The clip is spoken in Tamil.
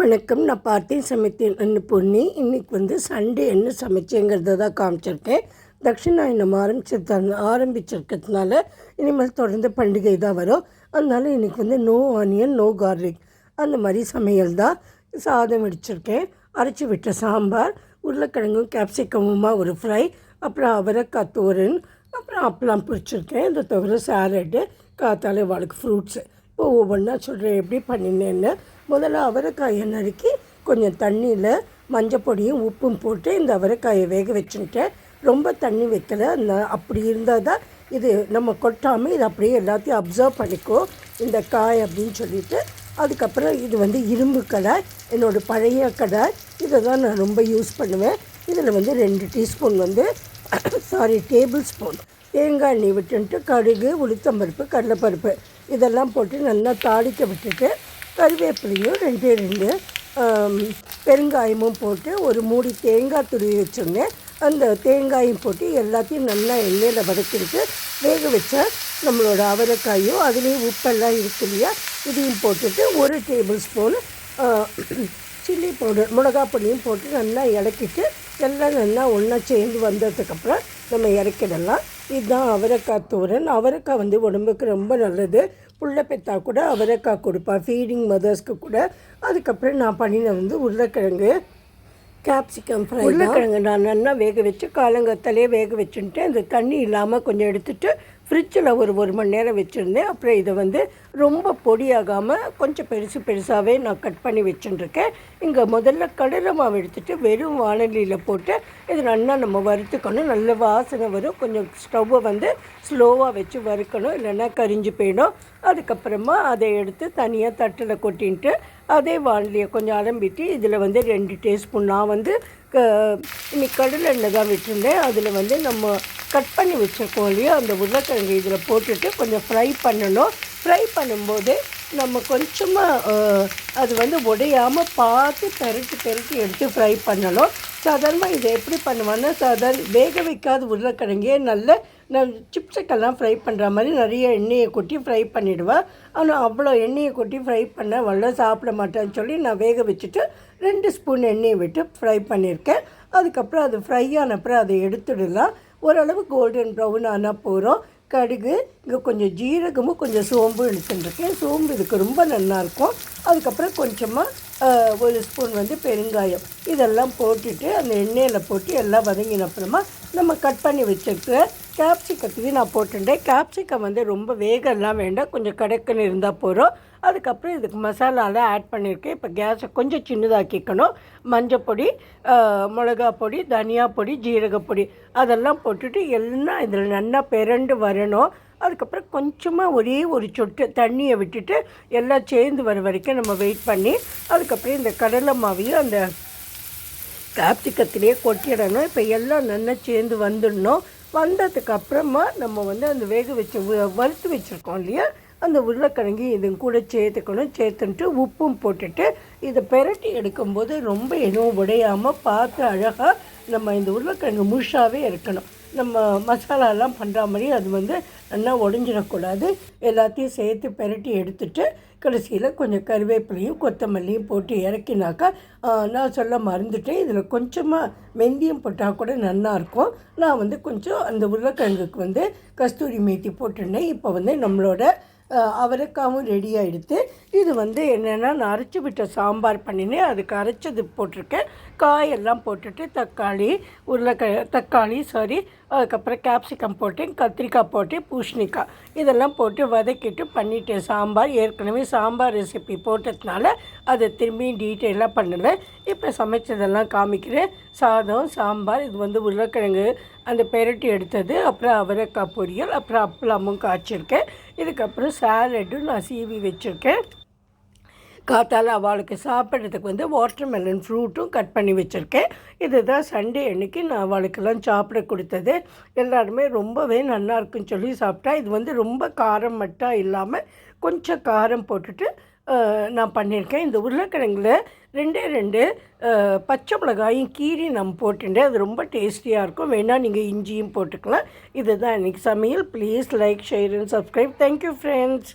வணக்கம். நான் பார்த்தேன் சமைத்தேன் அன்னு பொன்னி. இன்றைக்கி வந்து சண்டே என்ன சமைச்சேங்கிறத தான் காமிச்சிருக்கேன். தட்சிணாயனம் ஆரம்பிச்சிருக்கிறதுனால இனிமேல் தொடர்ந்து பண்டிகை தான் வரும். அதனால இன்றைக்கி வந்து நோ ஆனியன் நோ கார்லிக் அந்த மாதிரி சமையல் தான். சாதம் வடிச்சிருக்கேன், அரைச்சி விட்ட சாம்பார், உருளைக்கிழங்கும் கேப்சிகமுமா ஒரு ஃப்ரை, அப்புறம் அவரைக்காய் தோரன், அப்புறம் அப்பளம் பொரிச்சிருக்கேன். இதை தவிர சாலட்டு, காத்தால வாழ்க்கை ஃப்ரூட்ஸு. இப்போ ஒவ்வொன்றா சொல்கிறேன் எப்படி பண்ணினேன்னு. முதல்ல அவரைக்காயை நறுக்கி கொஞ்சம் தண்ணியில் மஞ்சப்பொடியும் உப்பும் போட்டு இந்த அவரைக்காயை வேக வச்சுட்டேன். ரொம்ப தண்ணி வைக்கலை. அப்படி இருந்தால் தான் இது நம்ம கொட்டாமல் இது அப்படியே எல்லாத்தையும் அப்சர்வ் பண்ணிக்கோ இந்த காய் அப்படின்னு சொல்லிவிட்டு. அதுக்கப்புறம் இது வந்து இரும்பு கடாய், என்னோடய பழைய கடாய். இதை தான் நான் ரொம்ப யூஸ் பண்ணுவேன். இதில் வந்து 2 டீஸ்பூன் வந்து டேபிள் ஸ்பூன் தேங்காய் எண்ணெய் விட்டுன்ட்டு கடுகு, உளுத்தம்பருப்பு, கடலைப்பருப்பு இதெல்லாம் போட்டு நல்லா தாளிக்க விட்டுட்டு கருவேப்பிலையும் 2 பெருங்காயமும் போட்டு ஒரு மூடி தேங்காய் துருவி வச்சுருந்தேன். அந்த தேங்காயும் போட்டு எல்லாத்தையும் நல்லா எண்ணெயில் வதக்கிட்டு வேக வச்ச நம்மளோட அவரைக்காயும் அதுலேயும் உப்பெல்லாம் இருக்கு இல்லையா, இதையும் போட்டுட்டு 1 டேபிள் ஸ்பூன் சில்லி பவுடர் மிளகா பொடியும் போட்டு நல்லா இறக்கிட்டு எல்லாம் நல்லா ஒன்றா சேர்ந்து வந்ததுக்கப்புறம் நம்ம இறக்கிடலாம். இதுதான் அவரைக்காய் தோரன். அவரைக்காய் வந்து உடம்புக்கு ரொம்ப நல்லது. புள்ள பெற்றா கூட அவரைக்காய் கொடுப்பா, ஃபீடிங் மதர்ஸ்க்கு கூட. அதுக்கப்புறம் நான் பண்ணின வந்து உருளைக்கிழங்கு கேப்சிகம் ஃப்ரை. உருளைக்கிழங்கு நான் நல்லா வேக வச்சு காலங்கத்தாலே வேக வச்சுட்டு அந்த தண்ணி இல்லாமல் கொஞ்சம் எடுத்துகிட்டு ஃப்ரிட்ஜில் ஒரு மணி நேரம் வச்சுருந்தேன். அப்புறம் இதை வந்து ரொம்ப பொடியாகாமல் கொஞ்சம் பெருசாகவே நான் கட் பண்ணி வச்சுட்டுருக்கேன். இங்கே முதல்ல கடலை மாவு எடுத்துகிட்டு வெறும் வானலியில் போட்டு இது நல்லா நம்ம வறுத்துக்கணும். நல்ல வாசனை வரும். கொஞ்சம் ஸ்டவ்வை வந்து ஸ்லோவாக வச்சு வறுக்கணும், இல்லைன்னா கரிஞ்சு போயிடும். அதுக்கப்புறமா அதை எடுத்து தனியாக தட்டில் கொட்டின்ட்டு அதே வானலியை கொஞ்சம் அலம்பிட்டு இதில் வந்து 2 டீஸ்பூன் நான் வந்து இன்னைக்கு கடலை எண்ணெய் தான் விட்டுருந்தேன். அதில் வந்து நம்ம கட் பண்ணி வச்சுருக்கோம் இல்லையா, அந்த உருளைக்கிழங்கு இதில் போட்டுட்டு கொஞ்சம் ஃப்ரை பண்ணணும். ஃப்ரை பண்ணும்போது நம்ம கொஞ்சமாக அது வந்து உடையாமல் பார்த்து பெரட்டி எடுத்து ஃப்ரை பண்ணணும். சாதாரணமாக இதை எப்படி பண்ணுவேன்னா, வேக வைக்காத உருளைக்கிழங்கே நல்ல நான் சிப்ஸுக்கெல்லாம் ஃப்ரை பண்ணுற மாதிரி நிறைய எண்ணெயை கொட்டி ஃப்ரை பண்ணிவிடுவேன். ஆனால் அவ்வளோ எண்ணெயை கொட்டி ஃப்ரை பண்ண வல்ல சாப்பிட மாட்டேன்னு சொல்லி நான் வேக வச்சுட்டு 2 ஸ்பூன் எண்ணெயை விட்டு ஃப்ரை பண்ணியிருக்கேன். அதுக்கப்புறம் அது ஃப்ரை ஆனப்புறம் அதை எடுத்துடலாம். ஓரளவு கோல்டன் ப்ரௌன் ஆனால் போகிறோம். கடுகு, இங்கே கொஞ்சம் ஜீரகமும் கொஞ்சம் சோம்பும் எடுத்துட்டுருக்கேன். சோம்பு இதுக்கு ரொம்ப நல்லாயிருக்கும். அதுக்கப்புறம் கொஞ்சமாக 1 ஸ்பூன் வந்து பெருங்காயம் இதெல்லாம் போட்டுட்டு அந்த எண்ணெயில் போட்டு எல்லாம் வதங்கின அப்புறமா நம்ம கட் பண்ணி வச்சுருக்கிற கேப்சிகத்தையும் நான் போட்டுட்டேன். கேப்சிகம் வந்து ரொம்ப வேகலாம் வேண்டாம், கொஞ்சம் கடக்குன்னு இருந்தால் போகிறோம். அதுக்கப்புறம் இதுக்கு மசாலாலாம் ஆட் பண்ணியிருக்கேன். இப்போ கேஸை கொஞ்சம் சின்னதாக்கிக்கணும். மஞ்சப்பொடி, மிளகா பொடி, தனியா பொடி, ஜீரகப்பொடி அதெல்லாம் போட்டுட்டு எல்லாம் இதில் நல்லா பிரண்டு வரணும். அதுக்கப்புறம் கொஞ்சமாக ஒரே ஒரு சொட்டு தண்ணியை விட்டுட்டு எல்லாம் சேர்ந்து வர வரைக்கும் நம்ம வெயிட் பண்ணி அதுக்கப்புறம் இந்த கடலை மாவையும் அந்த கேப்சிகத்திலே கொட்டிடணும். இப்போ எல்லாம் நல்லா சேர்ந்து வந்துடணும். வந்ததுக்கப்புறமா நம்ம வந்து அந்த வேக வச்சு வறுத்து வச்சுருக்கோம் இல்லையா, அந்த உருளைக்கிழங்கு இது கூட சேர்த்துக்கணும். சேர்த்துன்ட்டு உப்பும் போட்டுட்டு இதை பெரட்டி எடுக்கும்போது ரொம்ப எதுவும் உடையாமல் பார்த்து அழகாக நம்ம இந்த உருளைக்கிழங்கு முழுசாகவே இருக்கணும். நம்ம மசாலாலாம் பண்ணுற மாதிரி அது வந்து நல்லா உடஞ்சிடக்கூடாது. எல்லாத்தையும் சேர்த்து பெரட்டி எடுத்துட்டு கடைசியில் கொஞ்சம் கருவேப்பிலையும் கொத்தமல்லியும் போட்டு இறக்கினாக்கா, நான் சொல்ல மறந்துட்டேன், இதில் கொஞ்சமாக வெந்தயம் போட்டால் கூட நல்லாயிருக்கும். நான் வந்து கொஞ்சம் அந்த உருளைக்கிழங்குக்கு வந்து கஸ்தூரி மேத்தி போட்டுருந்தேன். இப்போ வந்து நம்மளோட அவரைக்காவும் ரெடி ஆகிடுது. இது வந்து என்னென்னா நான் அரைச்சி விட்ட சாம்பார் பண்ணினேன். அதுக்கு அரைச்சது போட்டிருக்கேன். காயெல்லாம் போட்டுட்டு தக்காளி அதுக்கப்புறம் கேப்சிகம் போட்டேன், கத்திரிக்காய் போட்டேன், பூசணிக்காய் இதெல்லாம் போட்டு வதக்கிட்டு பண்ணிட்டேன் சாம்பார். ஏற்கனவே சாம்பார் ரெசிபி போட்டதுனால அதை திரும்பி டீட்டெயிலாக பண்ணலை. இப்போ சமைச்சதெல்லாம் காமிக்கிறேன். சாதம், சாம்பார், இது வந்து உருளைக்கிழங்கு அந்த பெரட்டி எடுத்தது, அப்புறம் அவரைக்காய் பொரியல், அப்புறம் அப்பளமும் காய்ச்சிருக்கேன். இதுக்கப்புறம் சாலட்டும் நான் சீவி வச்சுருக்கேன். காத்தால் அவளுக்கு சாப்பிட்றதுக்கு வந்து வாட்டர்மெலன் ஃப்ரூட்டும் கட் பண்ணி வச்சுருக்கேன். இதுதான் சண்டே அன்றைக்கி நான் அவளுக்கெல்லாம் சாப்பிட கொடுத்தது. எல்லாருமே ரொம்பவே நல்லா இருக்குன்னு சொல்லி சாப்பிட்டா. இது வந்து ரொம்ப காரம் மட்டும் இல்லாமல் கொஞ்சம் காரம் போட்டுட்டு நான் பண்ணியிருக்கேன். இந்த உருளைக்கிழங்குல 2 பச்சை மிளகாயும் கீரி நம்ம போட்டுட்டேன். அது ரொம்ப டேஸ்டியாக இருக்கும். வேணால் நீங்கள் இஞ்சியும் போட்டுக்கலாம். இதுதான் இன்றைக்கி சமையல். Please like, share and subscribe. Thank you friends.